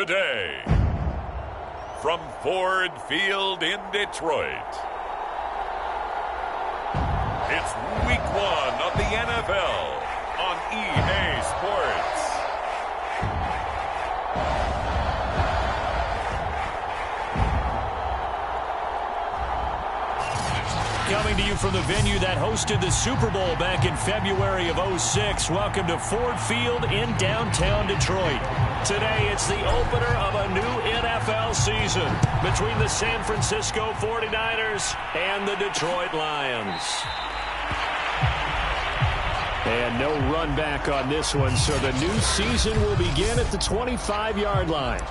today, from Ford Field in Detroit, it's Week 1 of the NFL on EA Sports. Coming to you from the venue that hosted the Super Bowl back in February of '06. Welcome to Ford Field in downtown Detroit. Today, it's the opener of a new NFL season between the San Francisco 49ers and the Detroit Lions. And no run back on this one, so the new season will begin at the 25-yard line.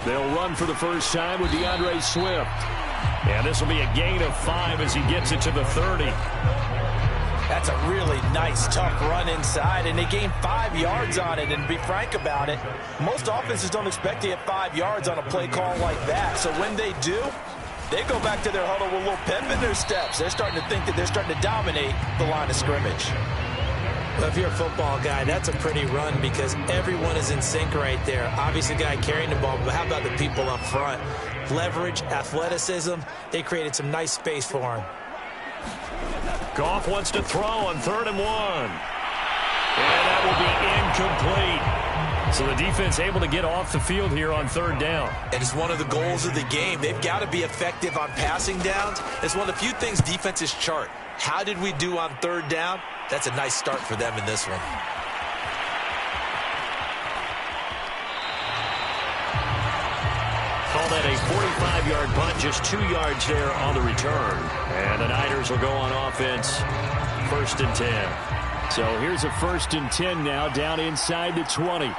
They'll run for the first time with DeAndre Swift. And this will be a gain of 5 as he gets it to the 30. That's a really nice, tough run inside, and they gain 5 yards on it. And to be frank about it, most offenses don't expect to get 5 yards on a play call like that. So when they do, they go back to their huddle with a little pep in their steps. They're starting to think that they're starting to dominate the line of scrimmage. Well, if you're a football guy, that's a pretty run because everyone is in sync right there. Obviously, the guy carrying the ball, but how about the people up front? Leverage, athleticism, they created some nice space for him. Goff wants to throw on 3rd and 1. And that will be incomplete. So the defense able to get off the field here on 3rd down. And it's one of the goals of the game. They've got to be effective on passing downs. It's one of the few things defenses chart. How did we do on 3rd down? That's a nice start for them in this one. Call that a 45-yard punt, just 2 yards there on the return. And the Niners will go on offense, 1st and 10. So here's a 1st and 10 now, down inside the 20.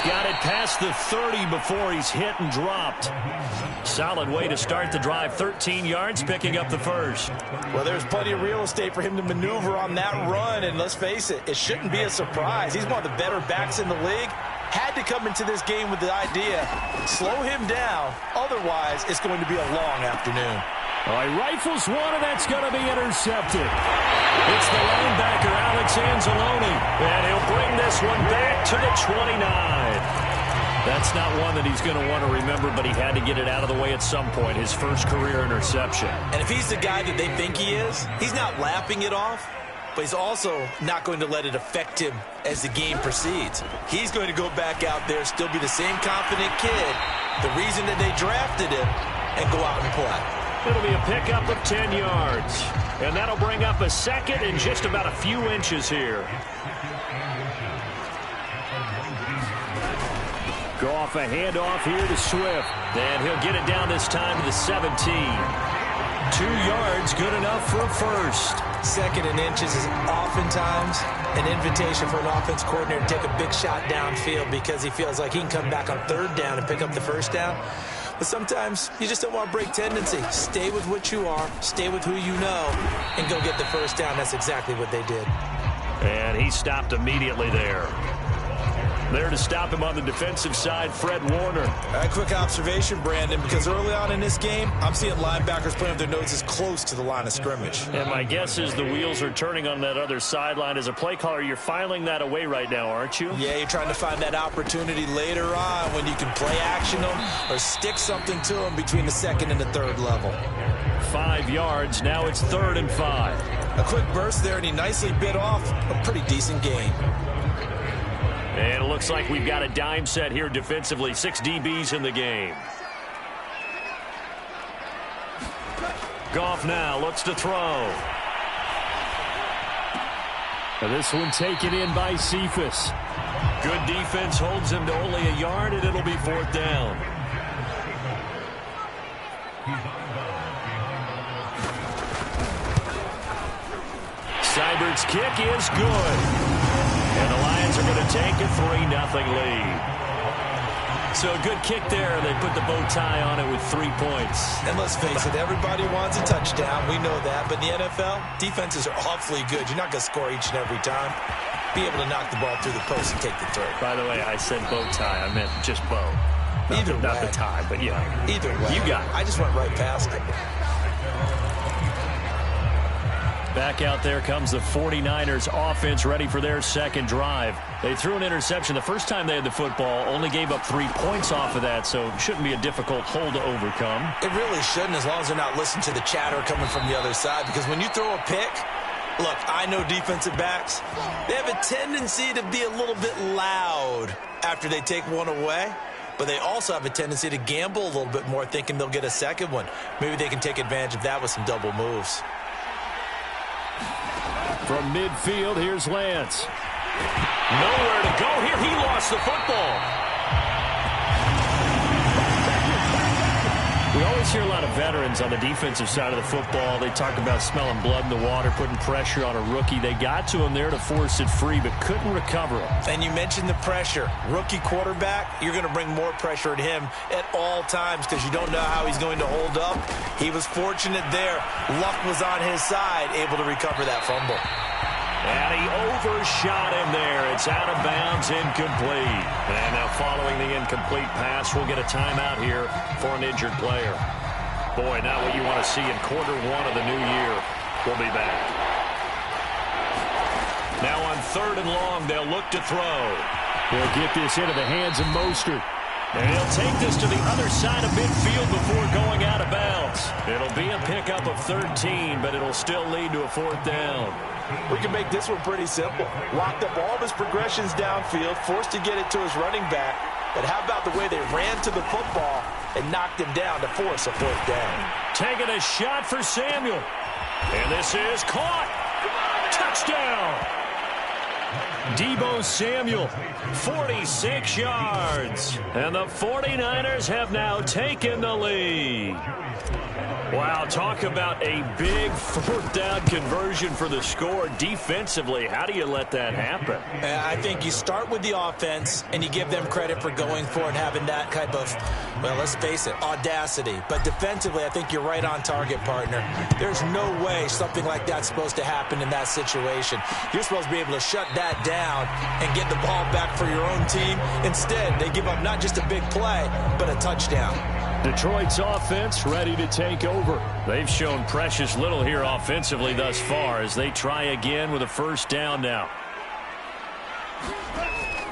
Got it past the 30 before he's hit and dropped. Solid way to start the drive. 13 yards, picking up the first. Well, there's plenty of real estate for him to maneuver on that run, and let's face it, it shouldn't be a surprise. He's one of the better backs in the league. Had to come into this game with the idea, slow him down, otherwise it's going to be a long afternoon. All right, rifles one, and that's going to be intercepted. It's the linebacker, Alex Anzalone, and he'll bring this one back to the 29. That's not one that he's going to want to remember, but he had to get it out of the way at some point, his first career interception. And if he's the guy that they think he is, he's not lapping it off, but he's also not going to let it affect him as the game proceeds. He's going to go back out there, still be the same confident kid, the reason that they drafted him, and go out and play. It'll be a pickup of 10 yards. And that'll bring up a 2nd and just about a few inches here. Goff a handoff here to Swift. And he'll get it down this time to the 17. 2 yards, good enough for a first. 2nd and inches is oftentimes an invitation for an offense coordinator to take a big shot downfield because he feels like he can come back on 3rd down and pick up the first down. But sometimes you just don't want to break tendency. Stay with what you are, stay with who you know, and go get the first down. That's exactly what they did. And he stopped immediately there. There to stop him on the defensive side, Fred Warner. A quick observation, Brandon, because early on in this game, I'm seeing linebackers playing with their noses close to the line of scrimmage. And my guess is the wheels are turning on that other sideline. As a play caller, you're filing that away right now, aren't you? Yeah, you're trying to find that opportunity later on when you can play action them or stick something to them between the 2nd and the 3rd level. 5 yards, now it's 3rd and 5. A quick burst there, and he nicely bit off a pretty decent gain. And it looks like we've got a dime set here defensively. 6 DBs in the game. Goff now looks to throw. And this one taken in by Cephas. Good defense holds him to only a yard, and it'll be 4th down. Seibert's kick is good. And the Lions are going to take a 3-0 lead. So a good kick there. They put the bow tie on it with 3 points. And let's face it, everybody wants a touchdown. We know that. But in the NFL, defenses are awfully good. You're not going to score each and every time. Be able to knock the ball through the post and take the throw. By the way, I said bow tie. I meant just bow. Not the tie, but yeah. Either way. You got it. I just went right past it. Back out there comes the 49ers offense ready for their second drive. They threw an interception the first time they had the football, only gave up 3 points off of that, so it shouldn't be a difficult hole to overcome. It really shouldn't, as long as they're not listening to the chatter coming from the other side, because when you throw a pick, look, I know defensive backs, they have a tendency to be a little bit loud after they take one away, but they also have a tendency to gamble a little bit more, thinking they'll get a second one. Maybe they can take advantage of that with some double moves. From midfield, here's Lance. Nowhere to go here. He lost the football. We always hear a lot of veterans on the defensive side of the football. They talk about smelling blood in the water, putting pressure on a rookie. They got to him there to force it free, but couldn't recover him. And you mentioned the pressure. Rookie quarterback, you're going to bring more pressure at him at all times because you don't know how he's going to hold up. He was fortunate there. Luck was on his side, able to recover that fumble. And he overshot him there. It's out of bounds, incomplete. And now following the incomplete pass, we'll get a timeout here for an injured player. Boy, not what you want to see in quarter one of the new year. We'll be back. Now on 3rd and long, they'll look to throw. They'll get this into the hands of Mostert. And he'll take this to the other side of midfield before going out of bounds. It'll be a pickup of 13, but it'll still lead to a 4th down. We can make this one pretty simple. Locked up all of his progressions downfield, forced to get it to his running back. But how about the way they ran to the football and knocked him down to force a 4th down? Taking a shot for Samuel. And this is caught. Touchdown. Deebo Samuel, 46 yards. And the 49ers have now taken the lead. Wow, talk about a big 4th down conversion for the score. Defensively, how do you let that happen? I think you start with the offense, and you give them credit for going for it, having that type of, well, let's face it, audacity. But defensively, I think you're right on target, partner. There's no way something like that's supposed to happen in that situation. You're supposed to be able to shut that down and get the ball back for your own team. Instead, they give up not just a big play, but a touchdown. Detroit's offense ready to take over. They've shown precious little here offensively thus far as they try again with a 1st down now.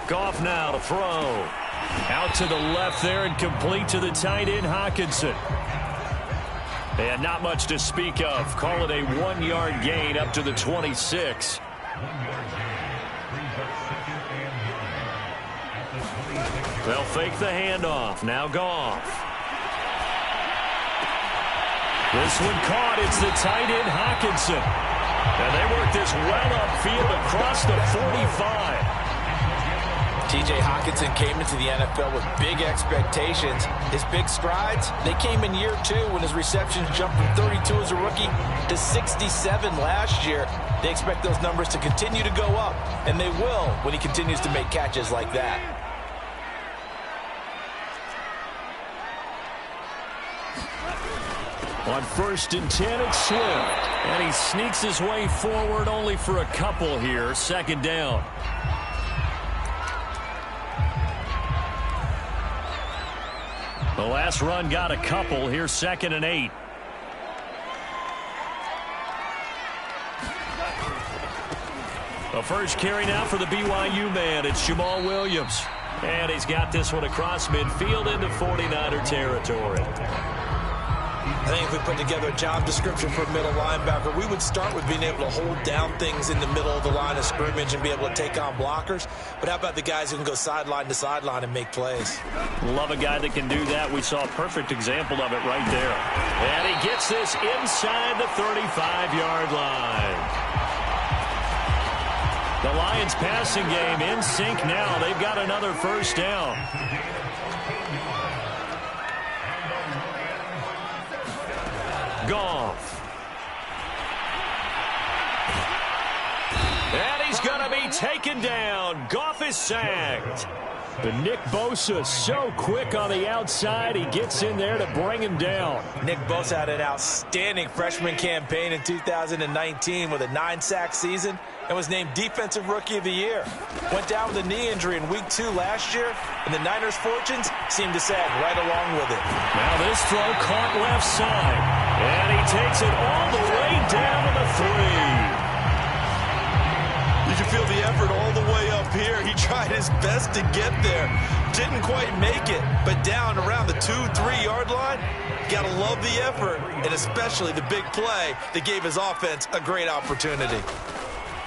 Goff now to throw. Out to the left there and complete to the tight end, Hockenson. And not much to speak of. Call it a 1-yard gain up to the 26. They'll fake the handoff. Now Goff. This one caught. It's the tight end, Hockenson. And they work this well upfield across the 45. T.J. Hockenson came into the NFL with big expectations. His big strides, they came in year 2 when his receptions jumped from 32 as a rookie to 67 last year. They expect those numbers to continue to go up, and they will when he continues to make catches like that. On 1st and 10, it's Swift. And he sneaks his way forward only for a couple here. 2nd down. The last run got a couple. Here's 2nd and 8. The first carry now for the BYU man. It's Jamal Williams. And he's got this one across midfield into 49er territory. I think if we put together a job description for a middle linebacker, we would start with being able to hold down things in the middle of the line of scrimmage and be able to take on blockers. But how about the guys who can go sideline to sideline and make plays? Love a guy that can do that. We saw a perfect example of it right there. And he gets this inside the 35-yard line. The Lions passing game in sync now. They've got another 1st down. Goff. And he's going to be taken down. Goff is sacked. But Nick Bosa so quick on the outside, he gets in there to bring him down. Nick Bosa had an outstanding freshman campaign in 2019 with a 9-sack season and was named Defensive Rookie of the Year. Went down with a knee injury in Week 2 last year, and the Niners' fortunes seemed to sag right along with it. Now this throw caught left side, and he takes it all the way down to the 3. You can feel the effort all the way up here. He tried his best to get there. Didn't quite make it, but down around the 2-3 yard line, gotta love the effort, and especially the big play that gave his offense a great opportunity.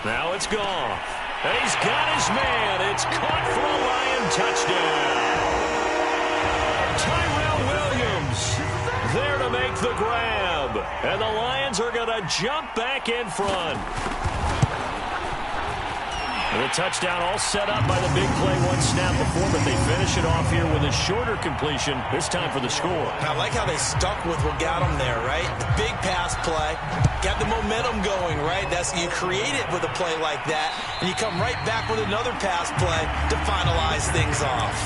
Now it's gone. And he's got his man. It's caught for a Lion touchdown. Tyrell Williams there to make the grab. And the Lions are going to jump back in front. The touchdown all set up by the big play one snap before, but they finish it off here with a shorter completion, this time for the score. I like how they stuck with what got them there, right? The big pass play, got the momentum going, right? You create it with a play like that, and you come right back with another pass play to finalize things off.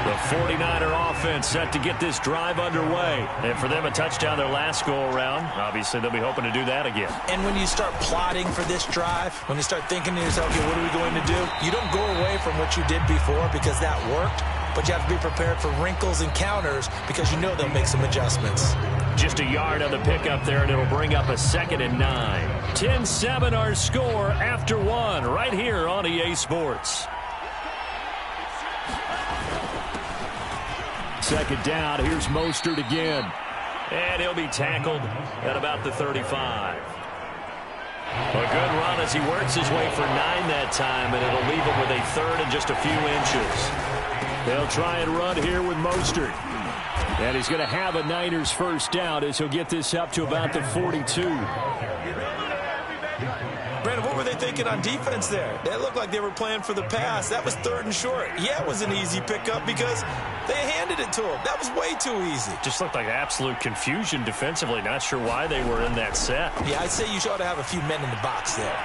The 49er offense set to get this drive underway. And for them, a touchdown their last go-around. Obviously, they'll be hoping to do that again. And when you start plotting for this drive, when you start thinking to yourself, okay, what are we going to do? You don't go away from what you did before because that worked, but you have to be prepared for wrinkles and counters because you know they'll make some adjustments. Just a yard on the pickup there, and it'll bring up a 2nd and 9. 10-7 our score after 1 right here on EA Sports. Second down, here's Mostert again. And he'll be tackled at about the 35. A good run as he works his way for 9 that time, and it'll leave him with a 3rd and just a few inches. They'll try and run here with Mostert. And he's going to have a Niners first down as he'll get this up to about the 42. Brandon, what were they thinking on defense there? They looked like they were playing for the pass. That was 3rd and short. Yeah, it was an easy pickup because they handed it to him. That was way too easy. Just looked like absolute confusion defensively. Not sure why they were in that set. Yeah, I'd say you ought to have a few men in the box there.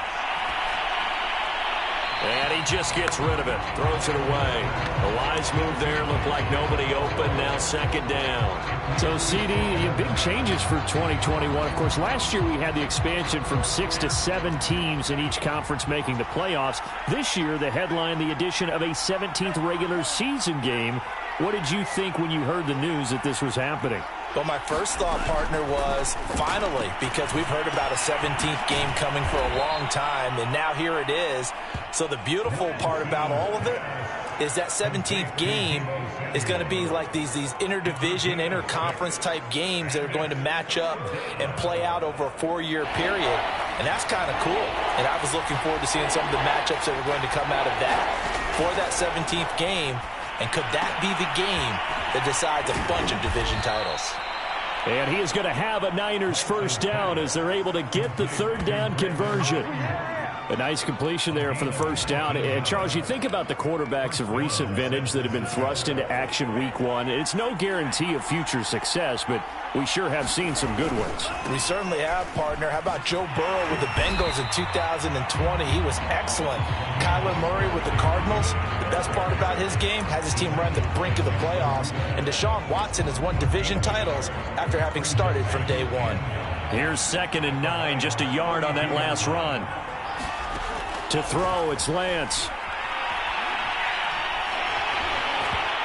And he just gets rid of it. Throws it away. A wise move there. Looked like nobody open. Now 2nd down. So, CD, big changes for 2021. Of course, last year we had the expansion from 6 to 7 teams in each conference making the playoffs. This year, the headline, the addition of a 17th regular season game. What did you think when you heard the news that this was happening? Well, my first thought, partner, was finally, because we've heard about a 17th game coming for a long time, and now here it is. So the beautiful part about all of it is that 17th game is going to be like these interdivision, interconference type games that are going to match up and play out over a 4-year period. And that's kind of cool. And I was looking forward to seeing some of the matchups that are going to come out of that for that 17th game. And could that be the game that decides a bunch of division titles? And he is going to have a Niners first down as they're able to get the 3rd down conversion. A nice completion there for the first down. And, Charles, you think about the quarterbacks of recent vintage that have been thrust into action week 1. It's no guarantee of future success, but we sure have seen some good ones. We certainly have, partner. How about Joe Burrow with the Bengals in 2020? He was excellent. Kyler Murray with the Cardinals. The best part about his game has his team right at the brink of the playoffs. And Deshaun Watson has won division titles after having started from day 1. Here's 2nd and 9, just a yard on that last run. To throw, it's Lance.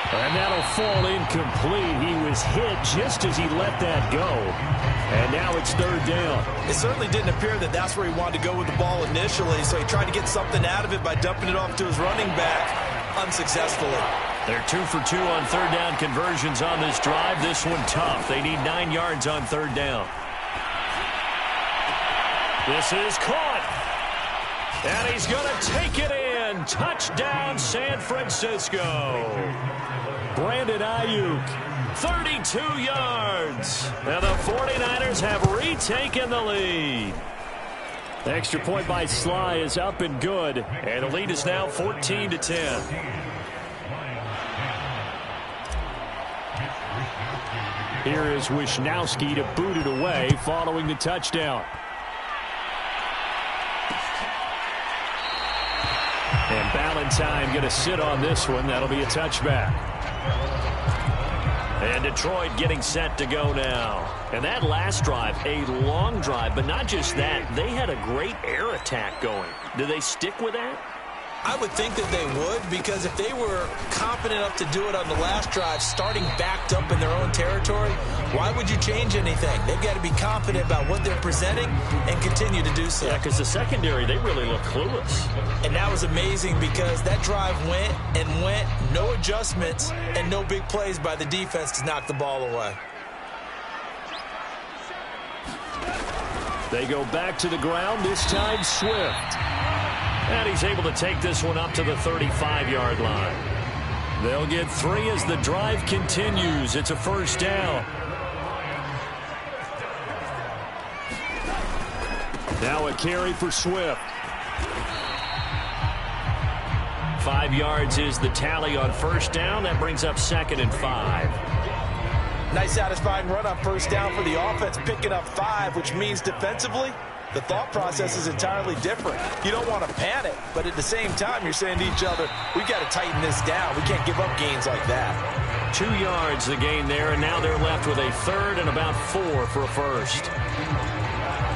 And that'll fall incomplete. He was hit just as he let that go. And now it's 3rd down. It certainly didn't appear that that's where he wanted to go with the ball initially, so he tried to get something out of it by dumping it off to his running back unsuccessfully. They're 2 for 2 on 3rd down conversions on this drive. This one tough. They need 9 yards on 3rd down. This is caught. And he's going to take it in. Touchdown, San Francisco. Brandon Ayuk, 32 yards. And the 49ers have retaken the lead. The extra point by Sly is up and good. And the lead is now 14-10. Here is Wisnowski to boot it away following the touchdown. And Ballantyne going to sit on this one. That'll be a touchback. And Detroit getting set to go now. And that last drive, a long drive, but not just that. They had a great air attack going. Do they stick with that? I would think that they would, because if they were confident enough to do it on the last drive, starting backed up in their own territory, why would you change anything? They've got to be confident about what they're presenting and continue to do so. Yeah, because the secondary, they really look clueless. And that was amazing because that drive went and went, no adjustments and no big plays by the defense to knock the ball away. They go back to the ground, this time Swift. And he's able to take this one up to the 35-yard line. They'll get 3 as the drive continues. It's a first down. Now a carry for Swift. 5 yards is the tally on first down. That brings up 2nd and 5. Nice satisfying run on first down for the offense, picking up 5, which means defensively, the thought process is entirely different. You don't want to panic, but at the same time, you're saying to each other, we got to tighten this down. We can't give up gains like that. 2 yards the gain there, and now they're left with a 3rd and about 4 for a first.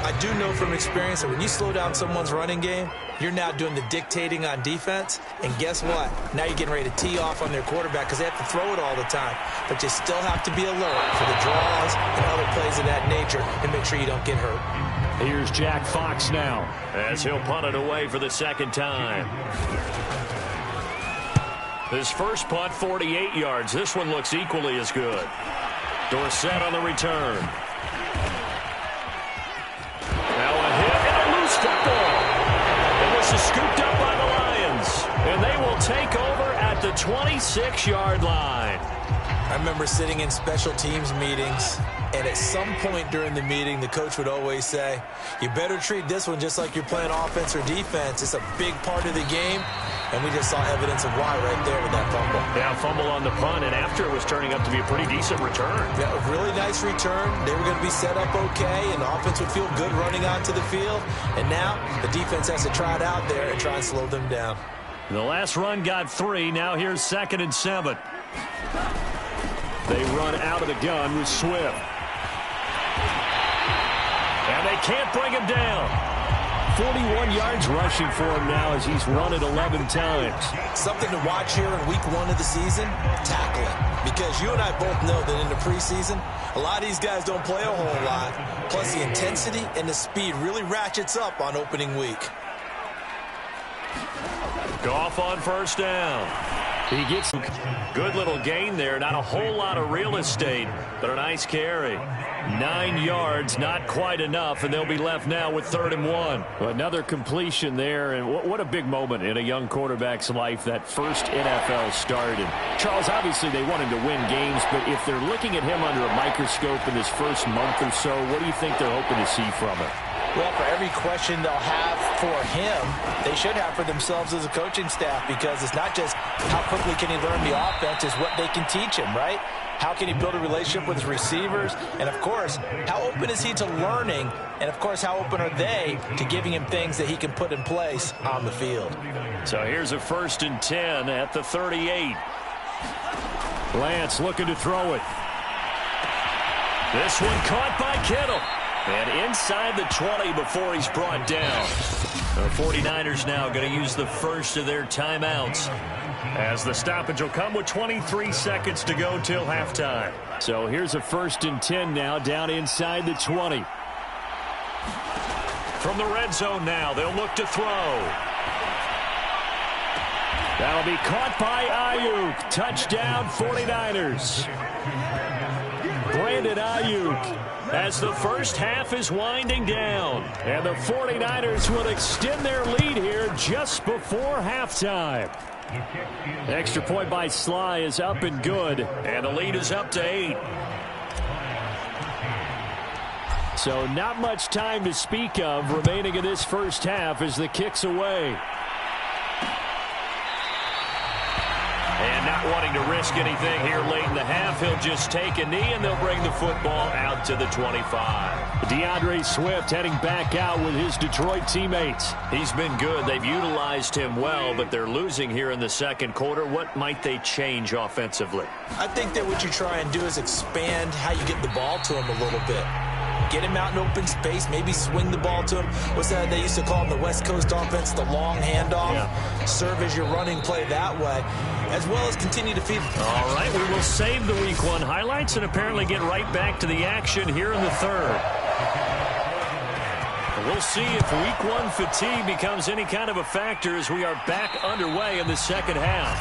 I do know from experience that when you slow down someone's running game, you're now doing the dictating on defense. And guess what? Now you're getting ready to tee off on their quarterback because they have to throw it all the time. But you still have to be alert for the draws and other plays of that nature and make sure you don't get hurt. Here's Jack Fox now as he'll punt it away for the 2nd time. His first punt, 48 yards. This one looks equally as good. Dorsett on the return. Now a hit and a loose football. And this is scooped up by the Lions. And they will take over at the 26-yard line. I remember sitting in special teams meetings, and at some point during the meeting, the coach would always say, you better treat this one just like you're playing offense or defense. It's a big part of the game, and we just saw evidence of why right there with that fumble. Yeah, fumble on the punt, and after it was turning up to be a pretty decent return. Yeah, a really nice return. They were going to be set up okay, and the offense would feel good running onto the field. And now the defense has to try it out there and try and slow them down. The last run got 3. Now here's 2nd and 7. They run out of the gun with Swift. And they can't bring him down. 41 yards rushing for him now as he's run it 11 times. Something to watch here in week 1 of the season, tackling. Because you and I both know that in the preseason, a lot of these guys don't play a whole lot. Plus the intensity and the speed really ratchets up on opening week. Goff on first down. He gets a good little gain there. Not a whole lot of real estate, but a nice carry. 9 yards, not quite enough, and they'll be left now with 3rd and 1. Another completion there, and what a big moment in a young quarterback's life, that first NFL start. And Charles, obviously they want him to win games, but if they're looking at him under a microscope in this first month or so, what do you think they're hoping to see from him? Well, for every question they'll have for him, they should have for themselves as a coaching staff, because it's not just how quickly can he learn the offense, it's what they can teach him, right? How can he build a relationship with his receivers? And, of course, how open is he to learning? And, of course, how open are they to giving him things that he can put in place on the field? So here's a 1st and 10 at the 38. Lance looking to throw it. This one caught by Kittle. And inside the 20 before he's brought down. The 49ers now going to use the first of their timeouts, as the stoppage will come with 23 seconds to go till halftime. So here's a 1st and 10 now down inside the 20. From the red zone now, they'll look to throw. That'll be caught by Ayuk. Touchdown 49ers. Brandon Ayuk. As the first half is winding down. And the 49ers will extend their lead here just before halftime. Extra point by Sly is up and good. And the lead is up to 8. So not much time to speak of remaining in this first half as the kick's away. And now Not wanting to risk anything here late in the half, he'll just take a knee, and they'll bring the football out to the 25. DeAndre Swift heading back out with his Detroit teammates. He's been good. They've utilized him well, but they're losing here in the second quarter. What might they change offensively? I think that what you try and do is expand how you get the ball to him a little bit. Get him out in open space, maybe swing the ball to him. What's that they used to call in the West Coast offense, the long handoff? Yeah. Serve as your running play that way, as well as continue to feed. All right, we will save the Week 1 highlights and apparently get right back to the action here in the third. We'll see if Week 1 fatigue becomes any kind of a factor as we are back underway in the second half.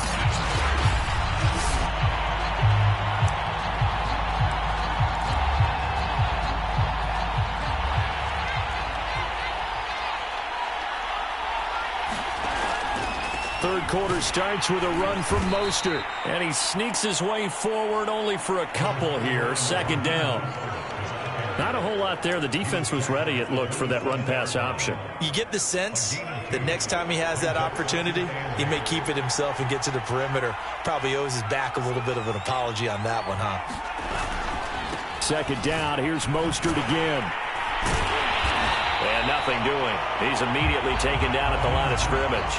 Third quarter starts with a run from Mostert, and he sneaks his way forward only for a couple here. Second down. Not a whole lot there. The defense was ready, it looked, for that run-pass option. You get the sense that next time he has that opportunity, he may keep it himself and get to the perimeter. Probably owes his back a little bit of an apology on that one, huh? Second down. Here's Mostert again. And nothing doing. He's immediately taken down at the line of scrimmage.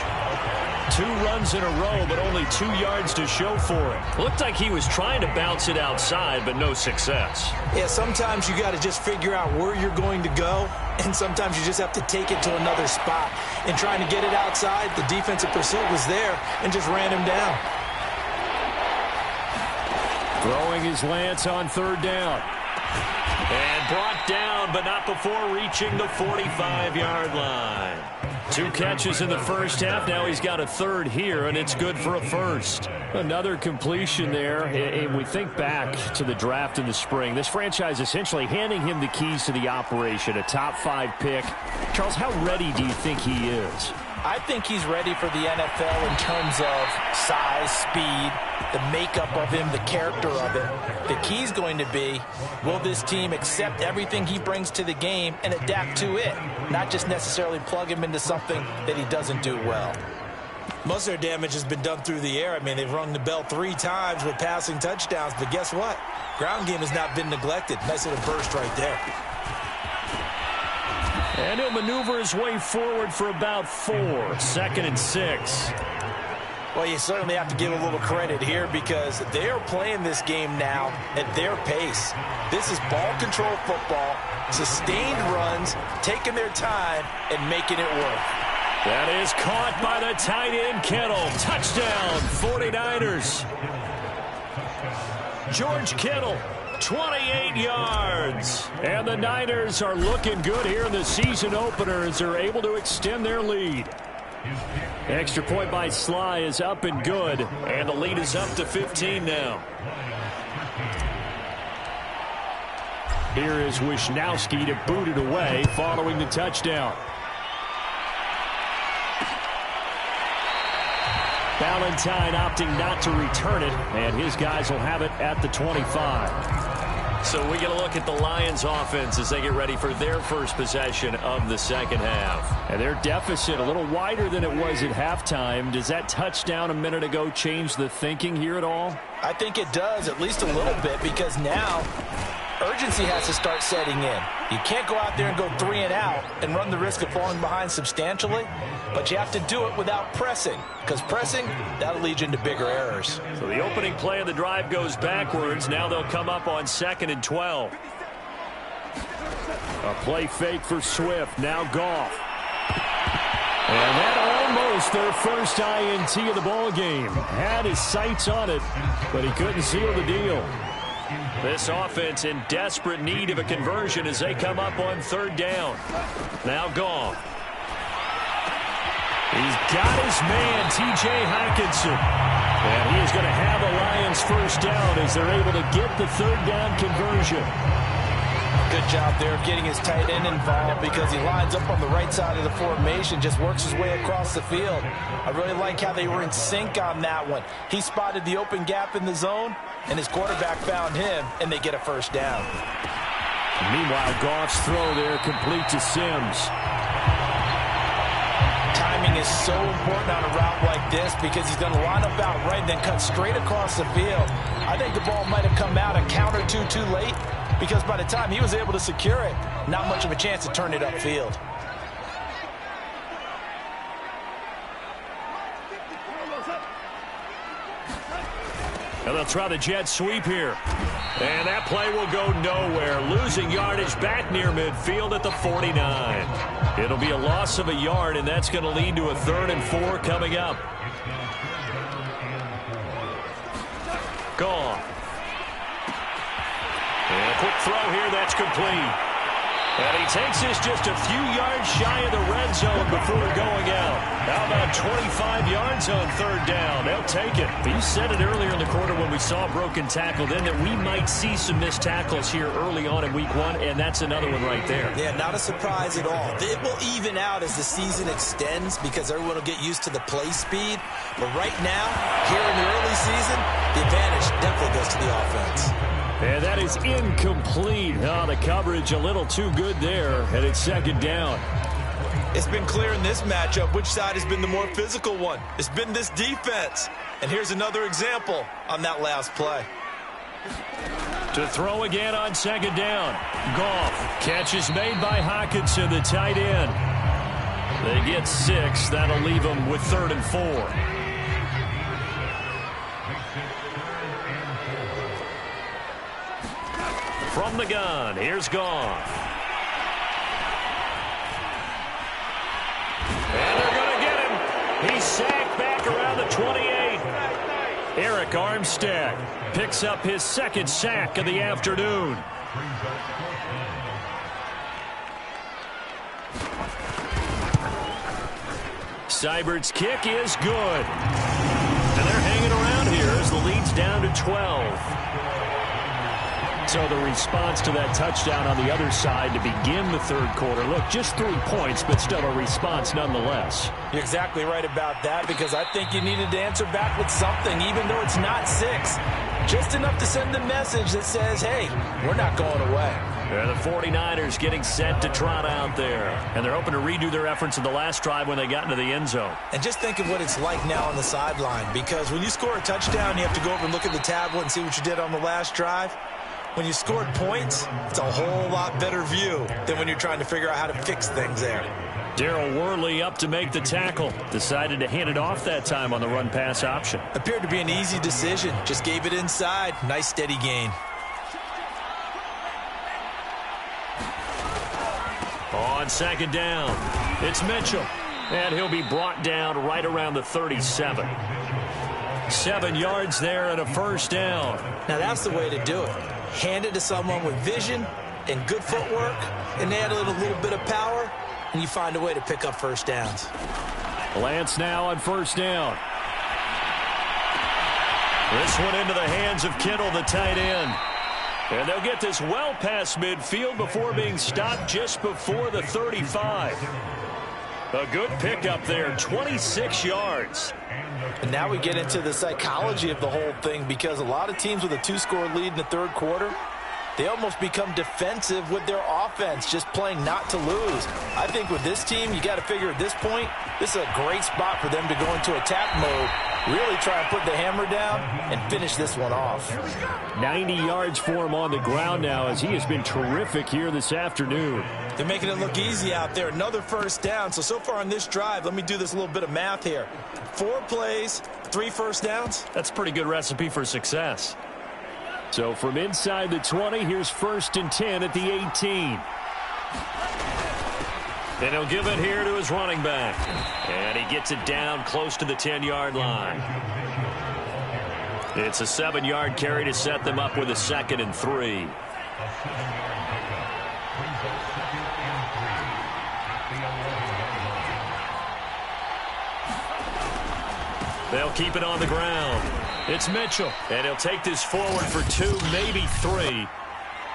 2 runs in a row, but only 2 yards to show for it. Looked like he was trying to bounce it outside, but no success. Yeah, sometimes you got to just figure out where you're going to go, and sometimes you just have to take it to another spot. And trying to get it outside, the defensive pursuit was there and just ran him down. Throwing his Lance on third down. And brought down, but not before reaching the 45-yard line. 2 catches in the first half. Now he's got a third here, and it's good for a first. Another completion there. And we think back to the draft in the spring. This franchise essentially handing him the keys to the operation, a top 5 pick. Charles, how ready do you think he is? I think he's ready for the NFL in terms of size, speed, the makeup of him, the character of it. The key's going to be, will this team accept everything he brings to the game and adapt to it, not just necessarily plug him into something that he doesn't do well. Most of their damage has been done through the air. I mean, they've rung the bell 3 times with passing touchdowns, but guess what? Ground game has not been neglected. Nice little burst right there. And he'll maneuver his way forward for about 4. 2nd and 6. Well, you certainly have to give a little credit here because they are playing this game now at their pace. This is ball control football, sustained runs, taking their time, and making it work. That is caught by the tight end, Kittle. Touchdown, 49ers. George Kittle, 28 yards. And the Niners are looking good here in the season opener as they're able to extend their lead. Extra point by Sly is up and good, and the lead is up to 15 now. Here is Wisnowski to boot it away following the touchdown. Valentine opting not to return it, and his guys will have it at the 25. So we get a look at the Lions offense as they get ready for their first possession of the second half. And their deficit a little wider than it was at halftime. Does that touchdown a minute ago change the thinking here at all? I think it does, at least a little bit, because now urgency has to start setting in. You can't go out there and go 3 and out and run the risk of falling behind substantially, but you have to do it without pressing, because pressing, that'll lead you into bigger errors. So the opening play of the drive goes backwards. Now they'll come up on 2nd and 12. A play fake for Swift. Now Goff. And that almost their first INT of the ball game. Had his sights on it, but he couldn't seal the deal. This offense in desperate need of a conversion as they come up on 3rd down. Now Goff. He's got his man, T.J. Hockenson. And he is going to have a Lions first down as they're able to get the 3rd down conversion. Good job there of getting his tight end involved because he lines up on the right side of the formation, just works his way across the field. I really like how they were in sync on that one. He spotted the open gap in the zone, and his quarterback found him, and they get a first down. Meanwhile, Goff's throw there complete to Sims. Timing timing is so important on a route like this because he's going to line up out right and then cut straight across the field. I think the ball might have come out a count or two too late because by the time he was able to secure it, not much of a chance to turn it upfield. And they'll try the jet sweep here. And that play will go nowhere. Losing yardage back near midfield at the 49. It'll be a loss of a yard, and that's going to lead to a 3rd and 4 coming up. Gone. And a quick throw here. That's complete. And he takes this just a few yards shy of the red zone before going out. How about 25 yards on 3rd down? They'll take it. But you said it earlier in the quarter when we saw a broken tackle then that we might see some missed tackles here early on in week 1, and that's another one right there. Yeah, not a surprise at all. It will even out as the season extends because everyone will get used to the play speed. But right now, here in the early season, the advantage definitely goes to the offense. And that is incomplete. Oh, the coverage a little too good there, and it's 2nd down. It's been clear in this matchup which side has been the more physical one. It's been this defense. And here's another example on that last play. To throw again on 2nd down. Goff. Catch is made by Hockenson, the tight end. They get 6. That'll leave them with 3rd and 4. From the gun, here's Goff. And they're going to get him. He's sacked back around the 28. Eric Armstead picks up his 2nd sack of the afternoon. Seibert's kick is good. And they're hanging around here as the lead's down to 12. So the response to that touchdown on the other side to begin the 3rd quarter. Look, just 3 points, but still a response nonetheless. You're exactly right about that because I think you needed to answer back with something, even though it's not 6. Just enough to send the message that says, hey, we're not going away. The 49ers getting set to trot out there. And they're hoping to redo their efforts in the last drive when they got into the end zone. And just think of what it's like now on the sideline because when you score a touchdown, you have to go over and look at the tablet and see what you did on the last drive. When you scored points, it's a whole lot better view than when you're trying to figure out how to fix things there. Darryl Worley up to make the tackle. Decided to hand it off that time on the run-pass option. Appeared to be an easy decision. Just gave it inside. Nice steady gain. On 2nd down, it's Mitchell. And he'll be brought down right around the 37. 7 yards there and a 1st down. Now that's the way to do it. Hand it to someone with vision and good footwork, and add a little bit of power, and you find a way to pick up 1st downs. Lance now on 1st down. This one into the hands of Kittle, the tight end. And they'll get this well past midfield before being stopped just before the 35. A good pickup there, 26 yards. And now we get into the psychology of the whole thing because a lot of teams with a 2-score lead in the 3rd quarter, they almost become defensive with their offense, just playing not to lose. I think with this team, you got to figure at this point, this is a great spot for them to go into attack mode, really try and put the hammer down and finish this one off. 90 yards for him on the ground now as he has been terrific here this afternoon. They're making it look easy out there. Another 1st down. So far on this drive, let me do this little bit of math here. 4 plays, 3 1st downs. That's a pretty good recipe for success. So from inside the 20, here's 1st and 10 at the 18. And he'll give it here to his running back. And he gets it down close to the 10-yard line. It's a 7-yard carry to set them up with a 2nd and 3. They'll keep it on the ground. It's Mitchell, and he'll take this forward for 2, maybe 3.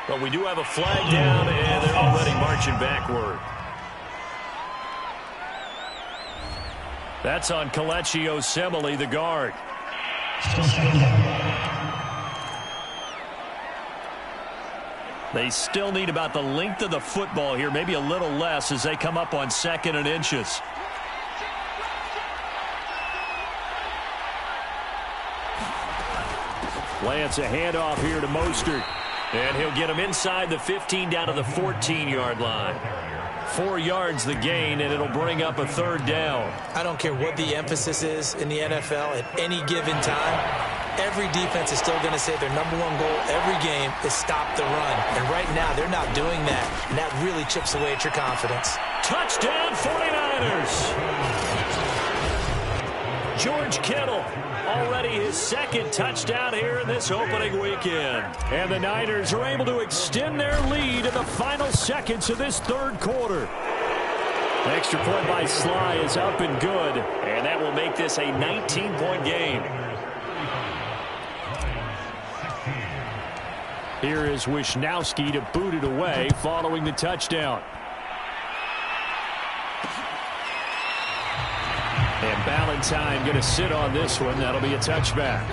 But we do have a flag down, and they're already marching backward. That's on Kelechi Osemele, the guard. They still need about the length of the football here, maybe a little less as they come up on 2nd and inches. Lance a handoff here to Mostert. And he'll get him inside the 15 down to the 14-yard line. 4 yards the gain, and it'll bring up a third down. I don't care what the emphasis is in the NFL at any given time. Every defense is still going to say their number one goal every game is stop the run. And right now, they're not doing that, and that really chips away at your confidence. Touchdown, 49ers! George Kittle, already his second touchdown here in this opening weekend. And the Niners are able to extend their lead in the final seconds of this third quarter. Extra point by Sly is up and good, and that will make this a 19-point game. Here is Wisnowski to boot it away following the touchdown. And Ballantyne going to sit on this one. That'll be a touchback.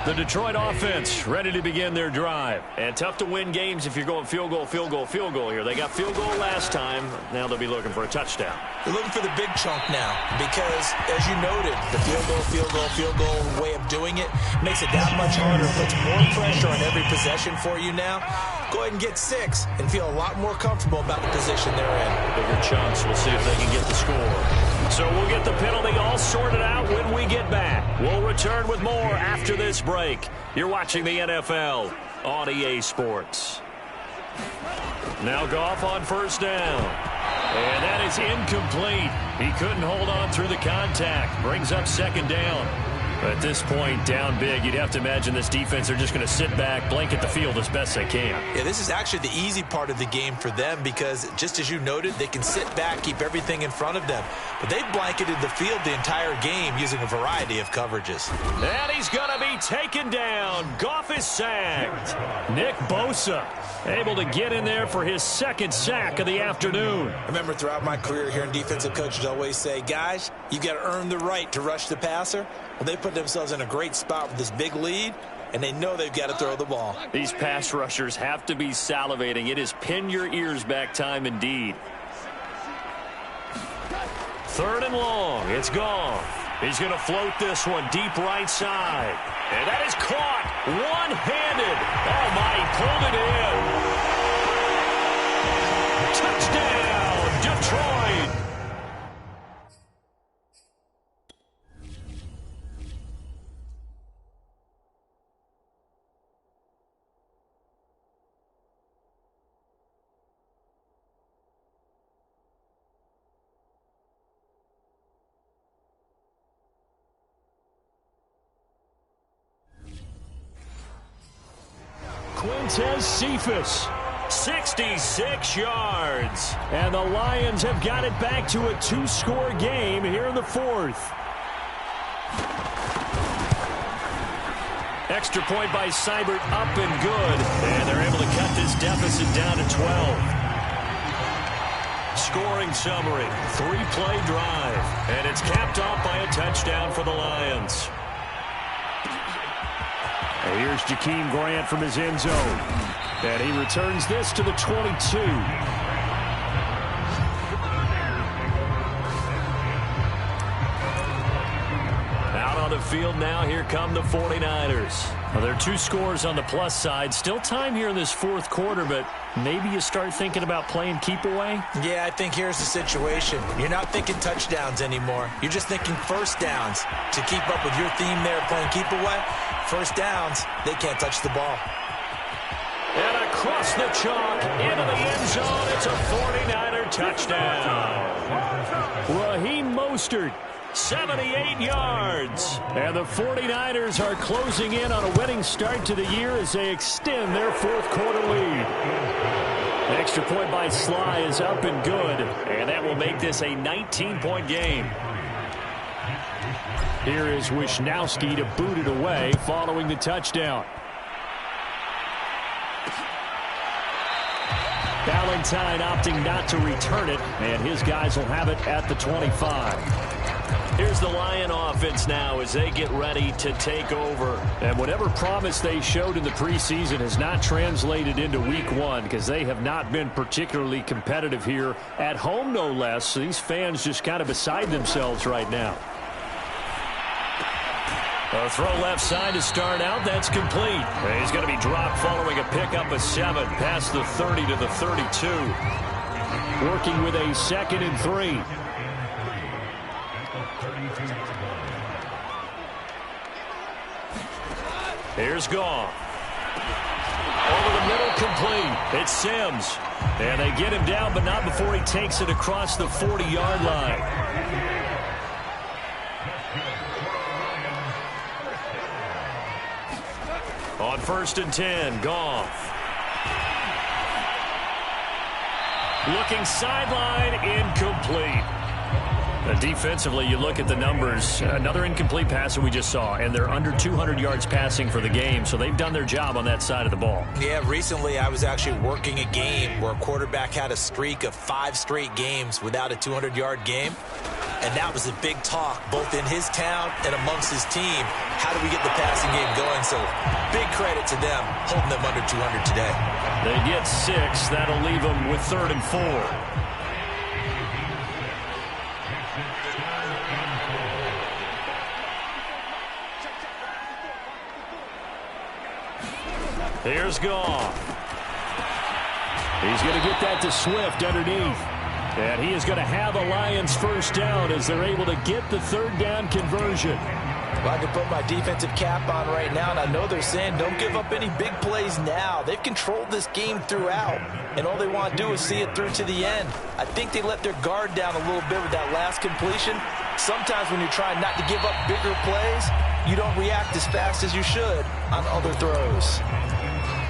The Detroit offense ready to begin their drive. And tough to win games if you're going field goal, field goal, field goal here. They got field goal last time. Now they'll be looking for a touchdown. They're looking for the big chunk now because, as you noted, the field goal way of doing it makes it that much harder, puts more pressure on every possession for you now. Go ahead and get 6 and feel a lot more comfortable about the position they're in. Bigger chunks. We'll see if they can get the score. So we'll get the penalty all sorted out when we get back. We'll return with more after this break. You're watching the NFL on EA Sports. Now Goff on first down. And that is incomplete. He couldn't hold on through the contact. Brings up second down. But at this point, down big, you'd have to imagine this defense are just going to sit back, blanket the field as best they can. Yeah, this is actually the easy part of the game for them because, just as you noted, they can sit back, keep everything in front of them. But they've blanketed the field the entire game using a variety of coverages. And he's going to be taken down. Goff is sacked. Nick Bosa able to get in there for his second sack of the afternoon. I remember throughout my career here in defensive coaches always say, guys, you've got to earn the right to rush the passer. Well, they put themselves in a great spot with this big lead, and they know they've got to throw the ball. These pass rushers have to be salivating. It is pin your ears back time indeed. Third and long. It's gone. He's going to float this one deep right side. And that is caught one-handed. Oh, my, he pulled it in. Touchdown, Detroit. Quintez Cephas, 66 yards. And the Lions have got it back to a 2-score game here in the fourth. Extra point by Seibert, up and good. And they're able to cut this deficit down to 12. Scoring summary, 3-play drive. And it's capped off by a touchdown for the Lions. And here's Jakeem Grant from his end zone. And he returns this to the 22. Out on the field now, here come the 49ers. Well, there are 2 scores on the plus side. Still time here in this fourth quarter, but maybe you start thinking about playing keep away? Yeah, I think here's the situation. You're not thinking touchdowns anymore. You're just thinking first downs. To keep up with your theme there playing keep away, first downs, they can't touch the ball. And across the chalk, into the end zone, it's a 49er touchdown. Raheem Mostert, 78 yards. And the 49ers are closing in on a winning start to the year as they extend their fourth quarter lead. Extra point by Sly is up and good. And that will make this a 19-point game. Here is Wisnowski to boot it away following the touchdown. Ballantyne opting not to return it, and his guys will have it at the 25. Here's the Lion offense now as they get ready to take over. And whatever promise they showed in the preseason has not translated into week one because they have not been particularly competitive here at home, no less. So these fans just kind of beside themselves right now. A throw left side to start out. That's complete. He's going to be dropped following a pickup of 7 past the 30 to the 32. Working with a 2nd and 3. Here's Goff. Over the middle, complete. It's Sims. And they get him down, but not before he takes it across the 40-yard line. On 1st and 10, Goff. Looking sideline, incomplete. Defensively, you look at the numbers. Another incomplete pass that we just saw, and they're under 200 yards passing for the game, so they've done their job on that side of the ball. Yeah, recently I was actually working a game where a quarterback had a streak of 5 straight games without a 200-yard game, and that was a big talk both in his town and amongst his team. How do we get the passing game going? So big credit to them holding them under 200 today. They get 6. That'll leave them with 3rd and 4. Here's Goff. He's going to get that to Swift underneath. And he is going to have a Lions first down as they're able to get the 3rd down conversion. Well, I can put my defensive cap on right now, and I know they're saying don't give up any big plays now. They've controlled this game throughout, and all they want to do is see it through to the end. I think they let their guard down a little bit with that last completion. Sometimes when you're trying not to give up bigger plays, you don't react as fast as you should on other throws.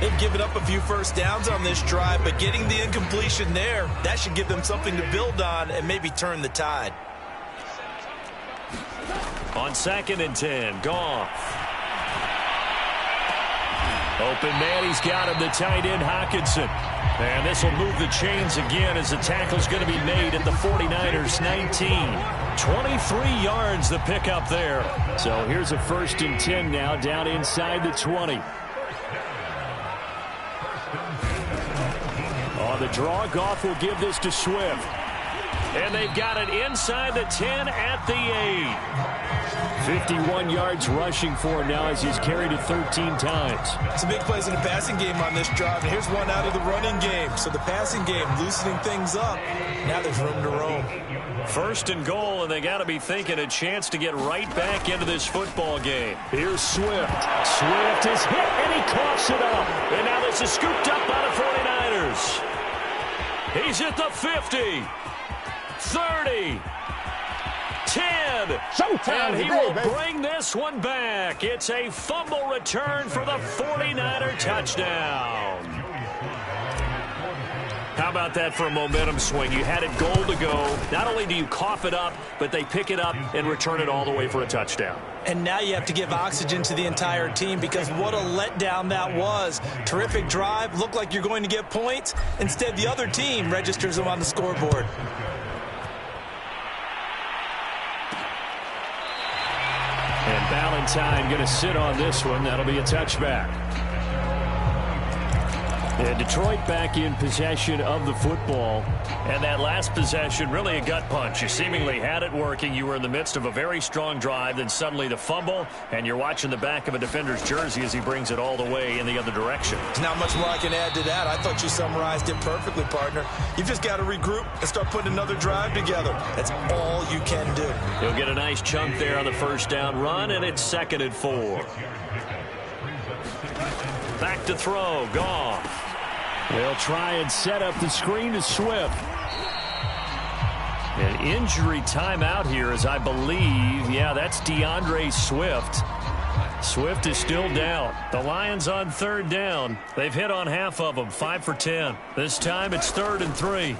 They've given up a few first downs on this drive, but getting the incompletion there, that should give them something to build on and maybe turn the tide. On 2nd and 10, Goff. Open man, he's got him, the tight end, Hockenson. And this will move the chains again as the tackle's going to be made at the 49ers 19. 23 yards the pickup there. So here's a 1st and 10 now down inside the 20. On the draw, Goff will give this to Swift. And they've got it inside the 10 at the 8. 51 yards rushing for him now as he's carried it 13 times. Some big plays in the passing game on this drive, and here's one out of the running game. So the passing game loosening things up. Now there's room to roam. 1st and goal, and they got to be thinking a chance to get right back into this football game. Here's Swift. Swift is hit, and he coughs it up. And now this is scooped up by the 49ers. He's at the 50. 30. 10. Showtime and he today, will baby. bring this one back. It's a fumble return for the 49er touchdown. How about that for a momentum swing? You had it goal to go. Not only do you cough it up, but they pick it up and return it all the way for a touchdown. And now you have to give oxygen to the entire team because what a letdown that was. Terrific drive. Looked like you're going to get points. Instead, the other team registers them on the scoreboard. And Ballantyne going to sit on this one. That'll be a touchback. And Detroit back in possession of the football. And that last possession, really a gut punch. You seemingly had it working. You were in the midst of a very strong drive. Then suddenly the fumble, and you're watching the back of a defender's jersey as he brings it all the way in the other direction. There's not much more I can add to that. I thought you summarized it perfectly, partner. You've just got to regroup and start putting another drive together. That's all you can do. He'll get a nice chunk there on the 1st down run, and it's 2nd and 4. Back to throw. Goff. They'll try and set up the screen to Swift. An injury timeout here as I believe, yeah, that's DeAndre Swift. Swift is still down. The Lions on 3rd down. They've hit on half of them, 5 for 10. This time it's 3rd and 3.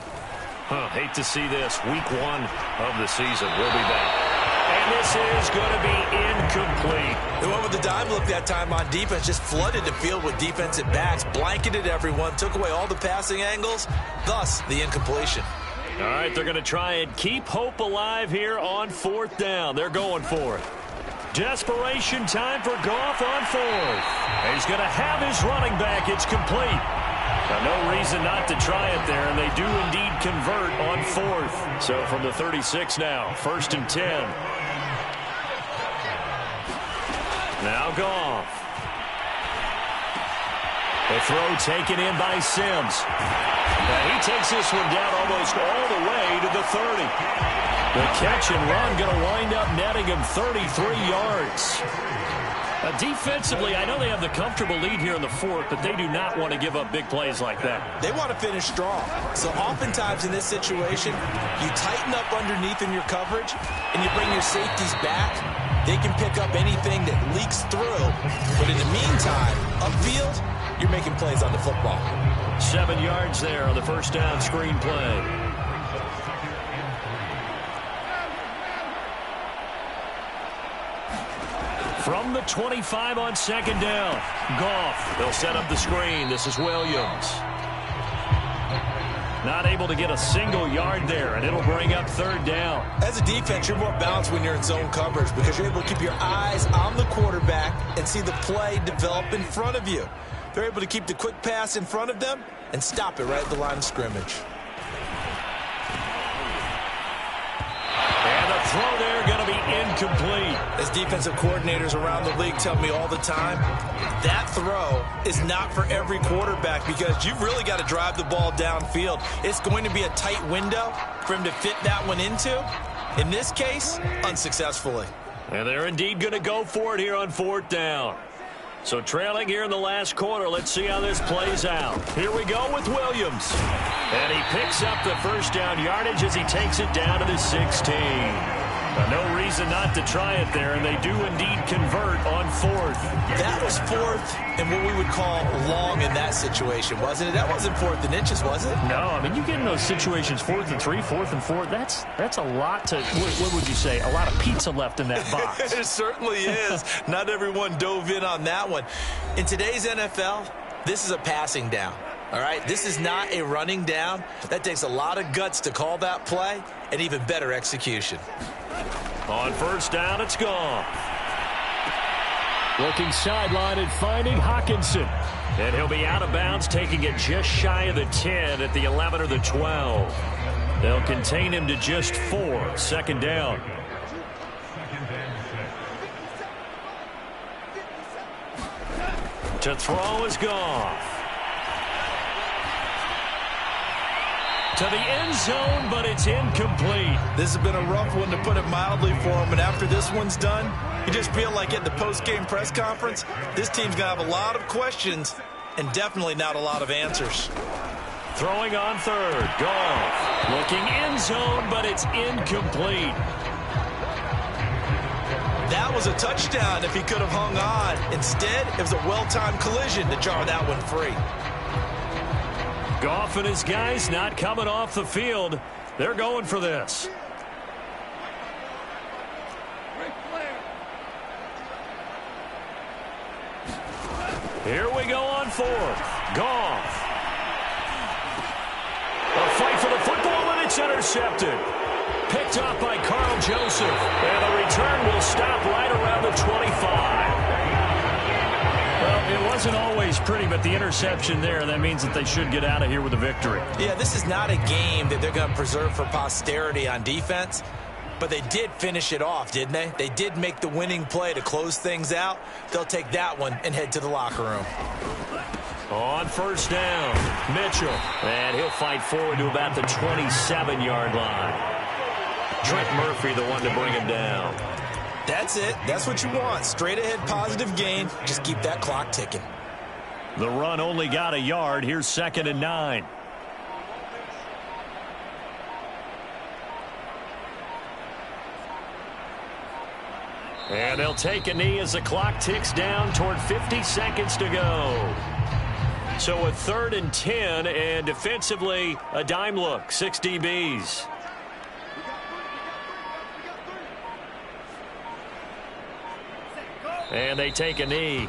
Hate to see this. Week 1 of the season. We'll be back. And this is going to be incomplete. The one with the dime look that time on defense just flooded the field with defensive backs, blanketed everyone, took away all the passing angles, thus the incompletion. All right, they're going to try and keep hope alive here on 4th down. They're going for it. Desperation time for Goff on 4th. He's going to have his running back. It's complete. No reason not to try it there, and they do indeed convert on 4th. So from the 36 now, 1st and 10. Now Goff. The throw taken in by Sims. And he takes this one down almost all the way to the 30. The catch and run going to wind up netting him 33 yards. Defensively, I know they have the comfortable lead here in the 4th, but they do not want to give up big plays like that. They want to finish strong. So oftentimes in this situation, you tighten up underneath in your coverage, and you bring your safeties back. They can pick up anything that leaks through. But in the meantime, upfield, you're making plays on the football. 7 yards there on the first down screen play. From the 25 on 2nd down, Goff. They'll set up the screen. This is Williams. Not able to get a single yard there, and it'll bring up 3rd down. As a defense, you're more balanced when you're in zone coverage because you're able to keep your eyes on the quarterback and see the play develop in front of you. They're able to keep the quick pass in front of them and stop it right at the line of scrimmage. And the throw there going to be incomplete. As defensive coordinators around the league tell me all the time, that throw is not for every quarterback because you've really got to drive the ball downfield. It's going to be a tight window for him to fit that one into. In this case, unsuccessfully. And they're indeed going to go for it here on 4th down. So trailing here in the last quarter, let's see how this plays out. Here we go with Williams. And he picks up the first down yardage as he takes it down to the 16. No reason not to try it there, and they do indeed convert on 4th. That was 4th and what we would call long in that situation, wasn't it? That wasn't 4th and inches, was it? No, I mean, you get in those situations 4th and 3, 4th and 4. That's a lot to, what would you say, a lot of pizza left in that box. It certainly is. Not everyone dove in on that one. In today's NFL, this is a passing down. All right, this is not a running down. That takes a lot of guts to call that play and even better execution. On 1st down, it's gone. Looking sideline and finding Hawkinson. And he'll be out of bounds, taking it just shy of the 10 at the 11 or the 12. They'll contain him to just 4. 2nd down. To throw is Goff. To the end zone, but it's incomplete. This has been a rough one, to put it mildly, for him. And after this one's done, you just feel like at the post-game press conference, this team's going to have a lot of questions and definitely not a lot of answers. Throwing on 3rd. Goff. Looking end zone, but it's incomplete. That was a touchdown if he could have hung on. Instead, it was a well-timed collision to jar that one free. Goff and his guys not coming off the field. They're going for this. Here we go on 4th. Goff. A fight for the football, and it's intercepted. Picked up by Carl Joseph. And the return will stop right around the 25. Well, it wasn't always pretty, but the interception there, that means that they should get out of here with a victory. Yeah, this is not a game that they're going to preserve for posterity on defense, but they did finish it off, didn't they? They did make the winning play to close things out. They'll take that one and head to the locker room. On 1st down, Mitchell. And he'll fight forward to about the 27-yard line. Trent Murphy, the one to bring him down. That's it. That's what you want. Straight ahead positive gain. Just keep that clock ticking. The run only got a yard. Here's 2nd and 9. And they'll take a knee as the clock ticks down toward 50 seconds to go. So a 3rd and 10, and defensively a dime look. 6 DBs. And they take a knee.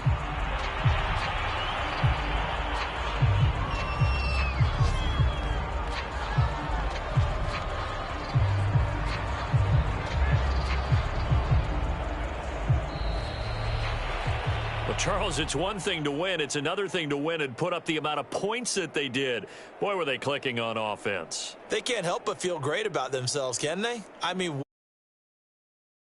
Charles, it's one thing to win. It's another thing to win and put up the amount of points that they did. Boy, were they clicking on offense. They can't help but feel great about themselves, can they? I mean...